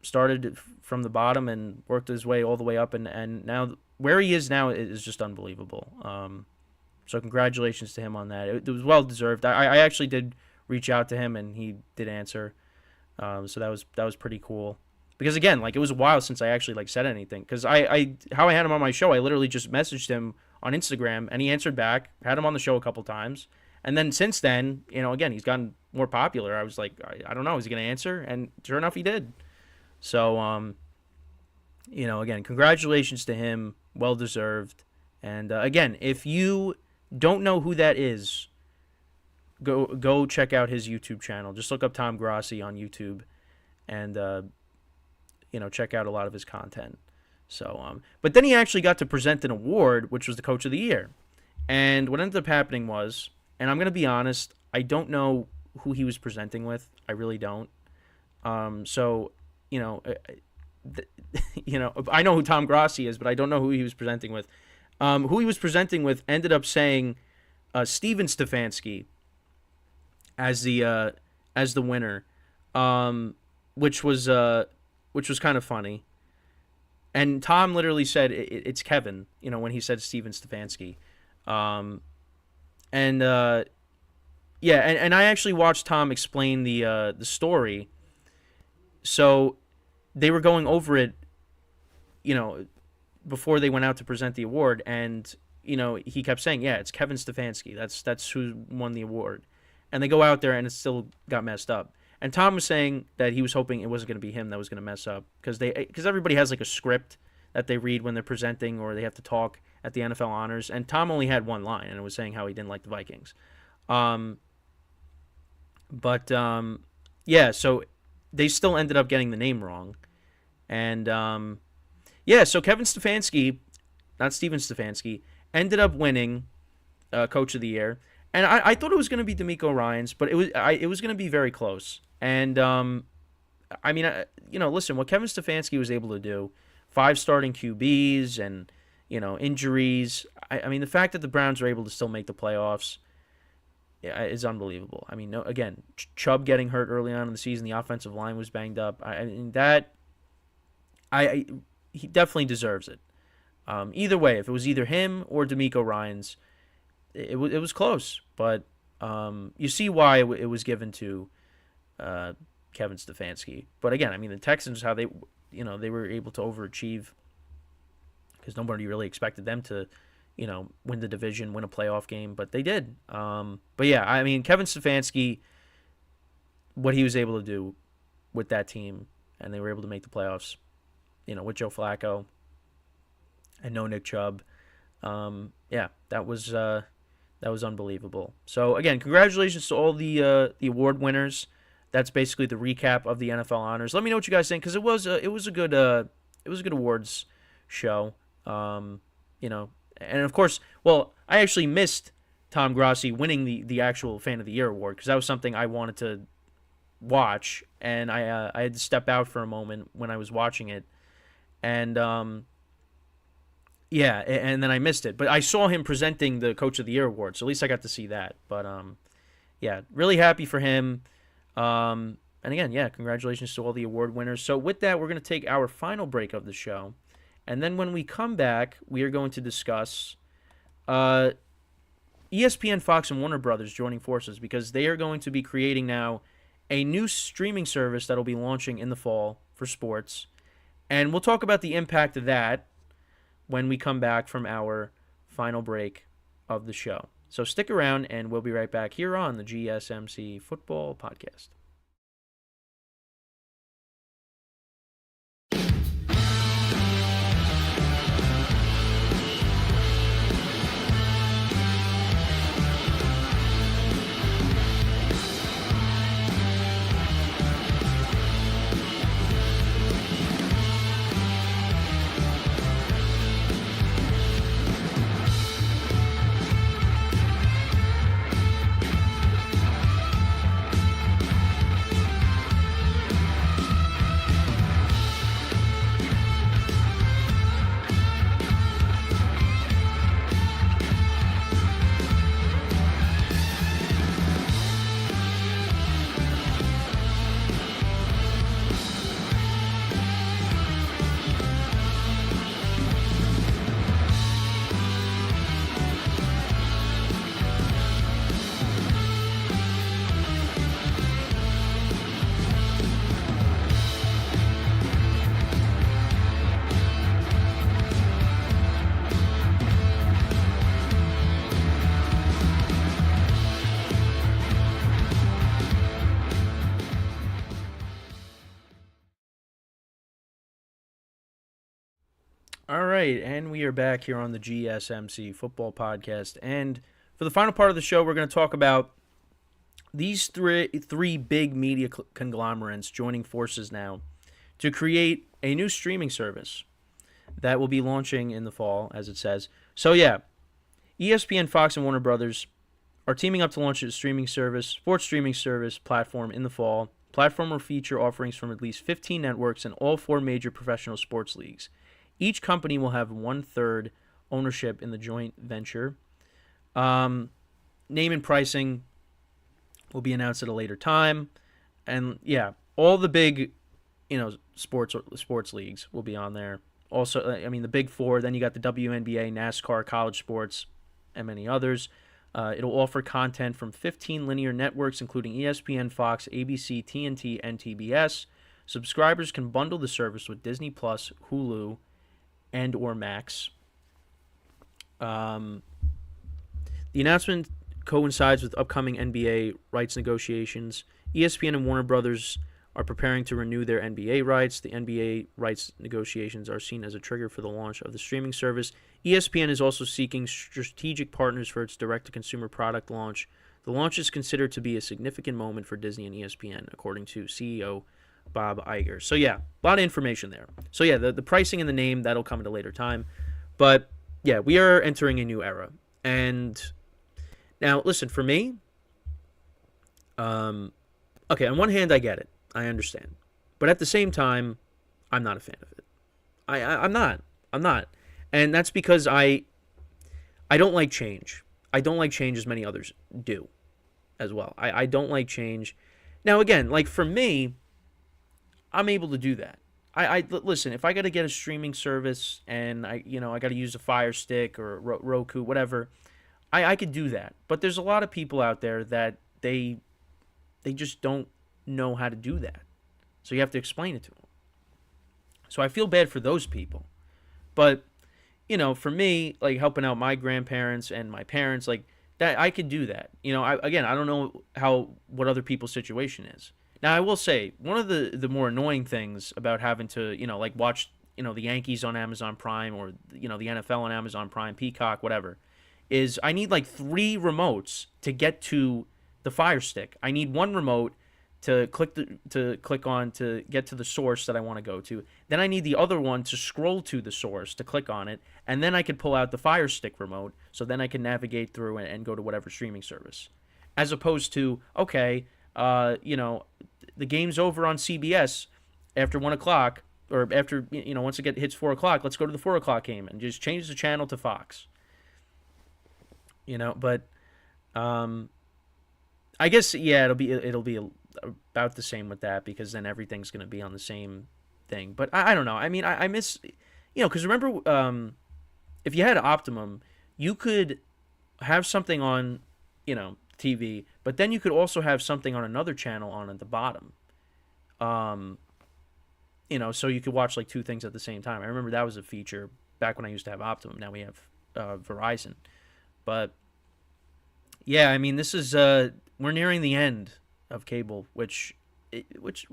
Started from the bottom and worked his way all the way up, and now where he is now is just unbelievable. So congratulations to him on that. It was well deserved. I actually did reach out to him, and he did answer. So that was pretty cool. Because again, it was a while since I actually said anything. Because how I had him on my show, I literally just messaged him on Instagram, and he answered back. Had him on the show a couple times. And then since then, again, he's gotten more popular. I was like, I don't know, is he going to answer? And sure enough, he did. So, again, congratulations to him. Well deserved. And again, if you don't know who that is, go check out his YouTube channel. Just look up Tom Grossi on YouTube, and check out a lot of his content. So, but then he actually got to present an award, which was the Coach of the Year. And what ended up happening was, and I'm going to be honest, I don't know who he was presenting with. I really don't. So, I know who Tom Grossi is, but I don't know who he was presenting with. Who he was presenting with ended up saying Steven Stefanski as the winner, which was kind of funny. And Tom literally said it's Kevin, when he said Steven Stefanski. And I actually watched Tom explain the story. So they were going over it, before they went out to present the award, and he kept saying, yeah, it's Kevin Stefanski. That's who won the award. And they go out there and it still got messed up. And Tom was saying that he was hoping it wasn't going to be him that was going to mess up because everybody has like a script that they read when they're presenting or they have to talk at the NFL honors. And Tom only had one line, and it was saying how he didn't like the Vikings. Yeah, so they still ended up getting the name wrong. And so Kevin Stefanski, not Steven Stefanski, ended up winning Coach of the Year. And I thought it was going to be D'Amico Ryans, but it was going to be very close. And listen, what Kevin Stefanski was able to do, 5 starting QBs and injuries. I mean, the fact that the Browns were able to still make the playoffs is unbelievable. I mean, again, Chubb getting hurt early on in the season, the offensive line was banged up. He definitely deserves it. Either way, if it was either him or D'Amico Ryans, it was close. But you see why it was given to Kevin Stefanski. But again, I mean, the Texans, how they were able to overachieve because nobody really expected them to, win the division, win a playoff game, but they did. But yeah, I mean, Kevin Stefanski, what he was able to do with that team, and they were able to make the playoffs, with Joe Flacco and no Nick Chubb. That was unbelievable. So again, congratulations to all the award winners. That's basically the recap of the NFL honors. Let me know what you guys think, because it was a good awards show. And of course, well, I actually missed Tom Grossi winning the actual Fan of the Year award, because that was something I wanted to watch, and I had to step out for a moment when I was watching it, and and then I missed it. But I saw him presenting the Coach of the Year award, so at least I got to see that. But really happy for him. And again, congratulations to all the award winners. So with that, we're going to take our final break of the show. And then when we come back, we are going to discuss ESPN, Fox, and Warner Brothers joining forces, because they are going to be creating now a new streaming service that will be launching in the fall for sports. And we'll talk about the impact of that when we come back from our final break of the show. So stick around, and we'll be right back here on the GSMC Football Podcast. All right, and we are back here on the GSMC Football Podcast. And for the final part of the show, we're going to talk about these three big media conglomerates joining forces now to create a new streaming service that will be launching in the fall, as it says. So yeah, ESPN, Fox, and Warner Brothers are teaming up to launch a sports streaming service platform in the fall. The platform will feature offerings from at least 15 networks and all 4 major professional sports leagues. Each company will have 1/3 ownership in the joint venture. Name and pricing will be announced at a later time. And yeah, all the big, sports leagues will be on there. Also, I mean, the big 4, then you got the WNBA, NASCAR, college sports, and many others. It'll offer content from 15 linear networks, including ESPN, Fox, ABC, TNT, and TBS. Subscribers can bundle the service with Disney Plus, Hulu, and or Max. Um, the announcement coincides with upcoming NBA rights negotiations. ESPN and Warner Brothers are preparing to renew their NBA rights. The NBA rights negotiations are seen as a trigger for the launch of the streaming service. ESPN is also seeking strategic partners for its direct-to-consumer product launch. The launch is considered to be a significant moment for Disney and ESPN, according to CEO Bob Iger. So, yeah, a lot of information there. So, yeah, the pricing and the name, that'll come at a later time. But, yeah, we are entering a new era. And now, listen, for me, okay, on one hand, I get it. I understand. But at the same time, I'm not a fan of it. I'm not. And that's because I don't like change. I don't like change as many others do as well. I don't like change. Now, again, like for me, I'm able to do that. Listen, if I got to get a streaming service and I got to use a Fire Stick or Roku, whatever, I could do that. But there's a lot of people out there that they just don't know how to do that. So you have to explain it to them. So I feel bad for those people. But, for me, like helping out my grandparents and my parents, like that, I could do that. I don't know what other people's situation is. Now, I will say, one of the more annoying things about having to, like watch, the Yankees on Amazon Prime or, the NFL on Amazon Prime, Peacock, whatever, is I need like 3 remotes to get to the Fire Stick. I need one remote to click on to get to the source that I want to go to. Then I need the other one to scroll to the source to click on it, and then I can pull out the Fire Stick remote, so then I can navigate through and go to whatever streaming service. As opposed to, okay, the game's over on CBS after 1 o'clock, or after, once it hits 4 o'clock, let's go to the 4 o'clock game and just change the channel to Fox. But I guess, yeah, it'll be about the same with that, because then everything's going to be on the same thing. But I don't know. I mean, I miss, because remember, if you had Optimum, you could have something on, TV, but then you could also have something on another channel on at the bottom. So you could watch like 2 things at the same time. I remember that was a feature back when I used to have Optimum. Now we have Verizon. But yeah, I mean, this is we're nearing the end of cable, which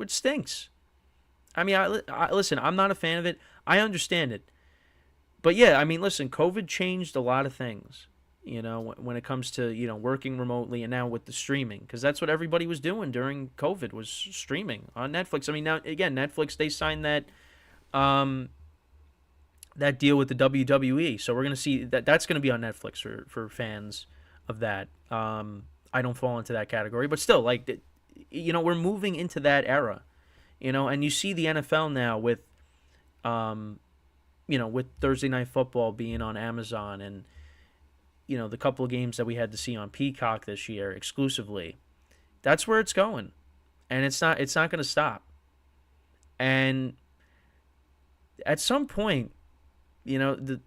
stinks. I mean, I listen, I'm not a fan of it. I understand it. But yeah, I mean, listen, COVID changed a lot of things, when it comes to, working remotely and now with the streaming, because that's what everybody was doing during COVID, was streaming on Netflix. I mean, now, again, Netflix, they signed that deal with the WWE, so we're going to see that's going to be on Netflix for fans of that. I don't fall into that category, but still, like, we're moving into that era, and you see the NFL now with, with Thursday Night Football being on Amazon, and, the couple of games that we had to see on Peacock this year exclusively. That's where it's going, and it's not going to stop. And at some point, the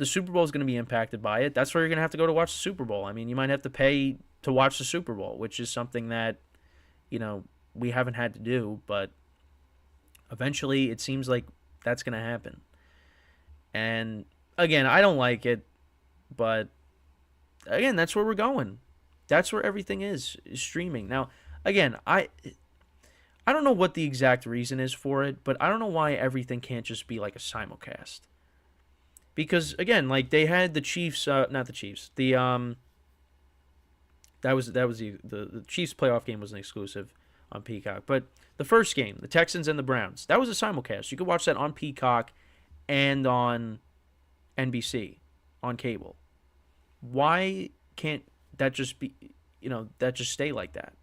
Super Bowl is going to be impacted by it. That's where you're going to have to go to watch the Super Bowl. I mean, you might have to pay to watch the Super Bowl, which is something that, we haven't had to do, but eventually it seems like that's going to happen. And again, I don't like it, but again, that's where we're going. That's where everything is streaming. Now, again, I don't know what the exact reason is for it, but I don't know why everything can't just be like a simulcast. Because again, like they had the Chiefs, not the Chiefs, the Chiefs playoff game was an exclusive on Peacock, but the first game, the Texans and the Browns, that was a simulcast. You could watch that on Peacock and on NBC on cable. Why can't that just be, that just stay like that?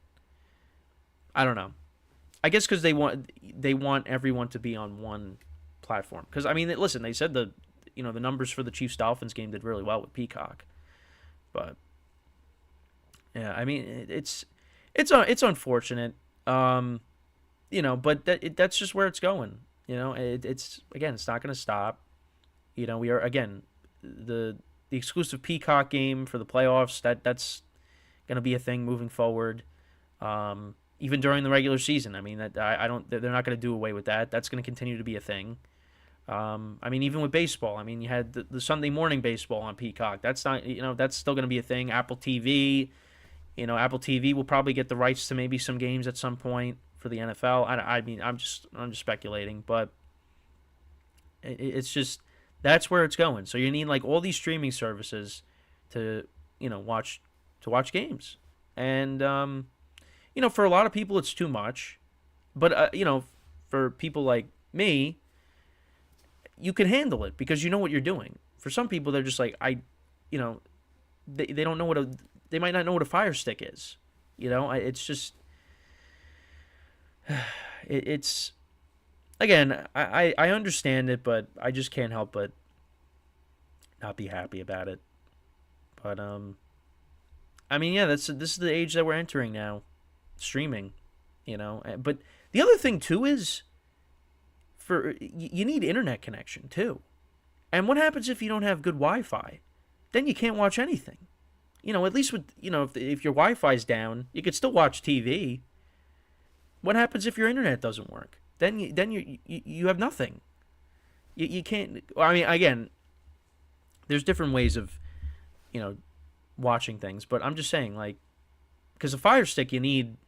I don't know. I guess because they want everyone to be on one platform. Because I mean, listen, they said the numbers for the Chiefs-Dolphins game did really well with Peacock, but yeah, I mean, it's unfortunate, but that's just where it's going. It's not going to stop. We are, again, the exclusive Peacock game for the playoffs. That's going to be a thing moving forward. Even during the regular season. I mean, they're not going to do away with that. That's going to continue to be a thing. I mean, even with baseball, I mean, you had the Sunday morning baseball on Peacock. That's not, that's still going to be a thing. Apple TV, Apple TV will probably get the rights to maybe some games at some point for the NFL. I mean, I'm just speculating, but it's just that's where it's going. So you need like all these streaming services to watch games, and for a lot of people it's too much, but for people like me, you can handle it because you know what you're doing. For some people, they're just like they don't know they might not know what a Fire Stick is. It's just it's again, I understand it, but I just can't help but not be happy about it. But I mean, yeah, this is the age that we're entering now, streaming, But the other thing too is, you need internet connection too, and what happens if you don't have good Wi-Fi? Then you can't watch anything. At least with if your Wi-Fi's down, you could still watch TV. What happens if your internet doesn't work? Then you have nothing. You can't. I mean, again, there's different ways of watching things, but I'm just saying, like, because a Fire Stick, you need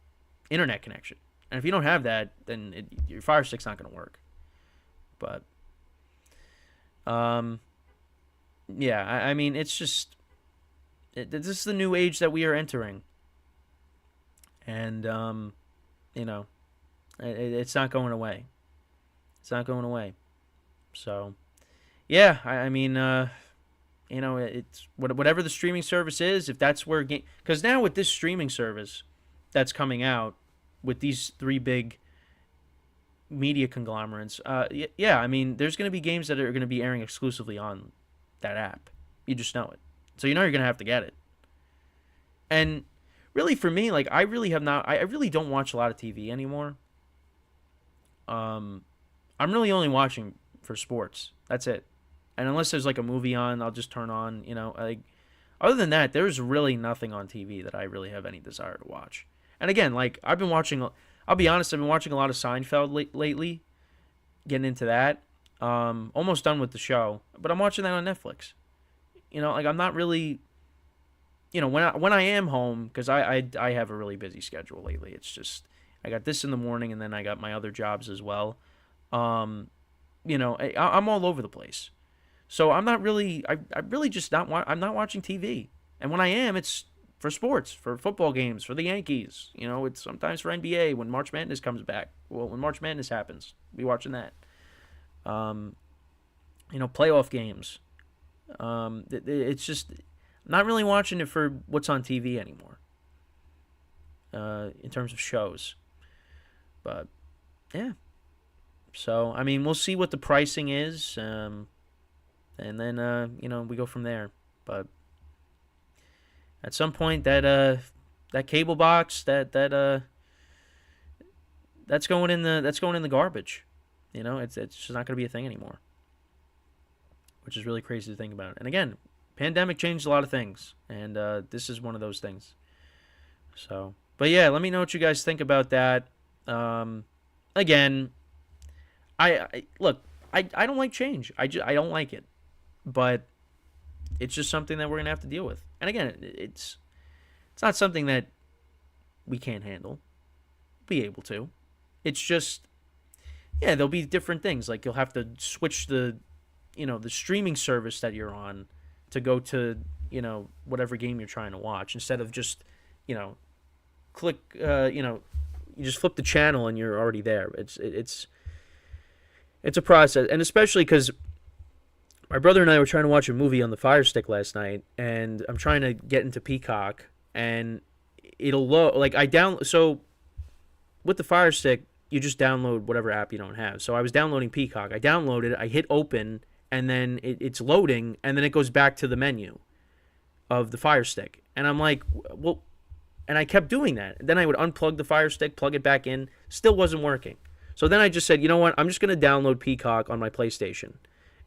internet connection, and if you don't have that, then your Fire Stick's not going to work. But yeah, I mean, it's just this is the new age that we are entering, and it's not going away. It's not going away. So yeah, I mean, it's whatever the streaming service is, if that's where because now with this streaming service that's coming out with these three big media conglomerates, yeah, I mean, there's going to be games that are going to be airing exclusively on that app. You just know it. So you're going to have to get it. And really for me, like, I really don't watch a lot of TV anymore. I'm really only watching for sports. That's it. And unless there's like a movie on, I'll just turn on, like, other than that, there's really nothing on TV that I really have any desire to watch. And again, like, I'll be honest, I've been watching a lot of Seinfeld lately, getting into that. Almost done with the show, but I'm watching that on Netflix. Like, I'm not really, when I am home, because I have a really busy schedule lately. It's just, I got this in the morning, and then I got my other jobs as well. I'm all over the place. So I'm not really, I really just I'm not watching TV. And when I am, it's for sports, for football games, for the Yankees. It's sometimes for NBA when March Madness comes back. Well, when March Madness happens, we'll be watching that. Playoff games. It's just not really watching it for what's on TV anymore. In terms of shows. But yeah. So, I mean, we'll see what the pricing is. And then, we go from there. But at some point, that cable box, that's going in the garbage. It's just not going to be a thing anymore. Which is really crazy to think about. And again, pandemic changed a lot of things, and this is one of those things. So, but yeah, let me know what you guys think about that. Again, I don't like change. I don't like it. But it's just something that we're going to have to deal with. And again, it's not something that we can't handle. Be able to. It's just, yeah, there'll be different things. Like, you'll have to switch the streaming service that you're on to go to, whatever game you're trying to watch, instead of just, click, you just flip the channel and you're already there. It's a process. And especially because my brother and I were trying to watch a movie on the Fire Stick last night, and I'm trying to get into Peacock, and it'll load. Like, so with the Fire Stick, you just download whatever app you don't have. So I was downloading Peacock. I downloaded it. I hit open, and then it's loading, and then it goes back to the menu of the Fire Stick. And I'm like, well, and I kept doing that. Then I would unplug the Fire Stick, plug it back in. Still wasn't working. So then I just said, you know what? I'm just going to download Peacock on my PlayStation.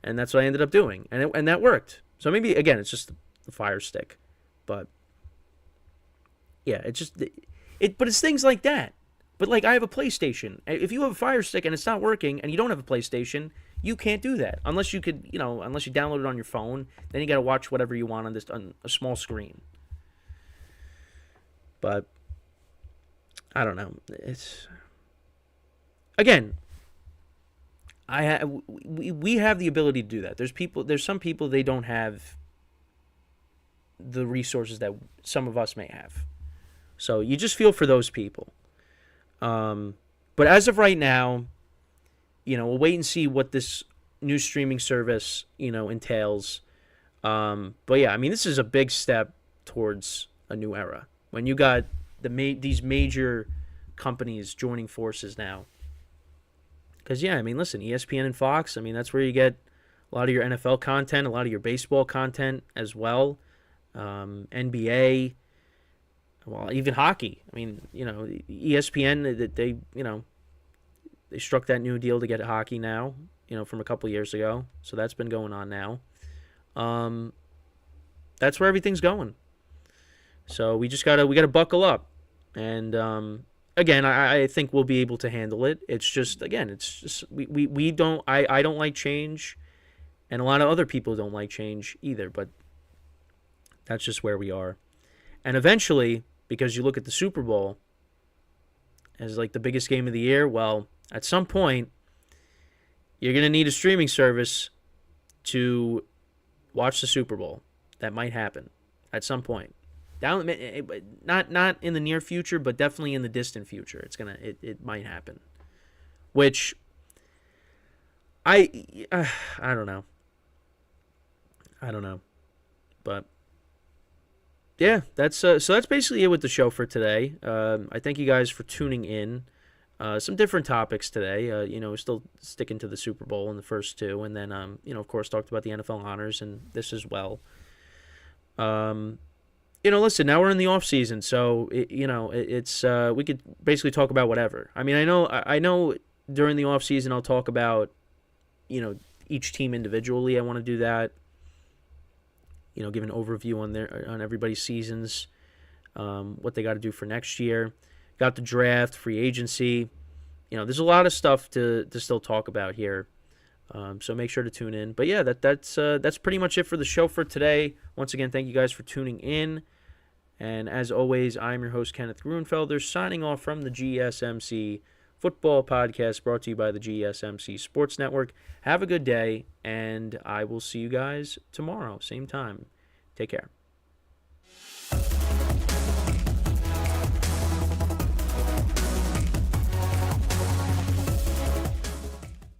And that's what I ended up doing. And that worked. So maybe, again, it's just the Fire Stick. But, yeah, it's just, but it's things like that. But, like, I have a PlayStation. If you have a Fire Stick and it's not working and you don't have a PlayStation, You can't do that unless you could, unless you download it on your phone. Then you got to watch whatever you want on a small screen. But I don't know. It's again. We have the ability to do that. There's some people they don't have the resources that some of us may have. So you just feel for those people. But as of right now, we'll wait and see what this new streaming service, entails. But yeah, I mean, this is a big step towards a new era. When you got these major companies joining forces now. Because, yeah, I mean, listen, ESPN and Fox, I mean, that's where you get a lot of your NFL content, a lot of your baseball content as well. NBA, well, even hockey. I mean, ESPN, they struck that new deal to get hockey now, from a couple years ago. So that's been going on now. That's where everything's going. So we gotta buckle up. And again, I think we'll be able to handle it. It's just we don't I don't like change, and a lot of other people don't like change either, but that's just where we are. And eventually, because you look at the Super Bowl as like the biggest game of the year, well, at some point you're going to need a streaming service to watch the Super Bowl. That might happen at some point. Not in the near future, but definitely in the distant future. It might happen. Which I don't know. But yeah, that's basically it with the show for today. I thank you guys for tuning in. Some different topics today. Still sticking to the Super Bowl in the first two, and then of course talked about the NFL honors and this as well. Listen, now we're in the off season, so it's we could basically talk about whatever. I mean, I know during the off season I'll talk about each team individually. I want to do that. Give an overview on everybody's seasons, what they got to do for next year. Got the draft, free agency. There's a lot of stuff to still talk about here. So make sure to tune in. But yeah, that's pretty much it for the show for today. Once again, thank you guys for tuning in. And as always, I'm your host, Kenneth Grunfelder, signing off from the GSMC Football Podcast, brought to you by the GSMC Sports Network. Have a good day, and I will see you guys tomorrow, same time. Take care.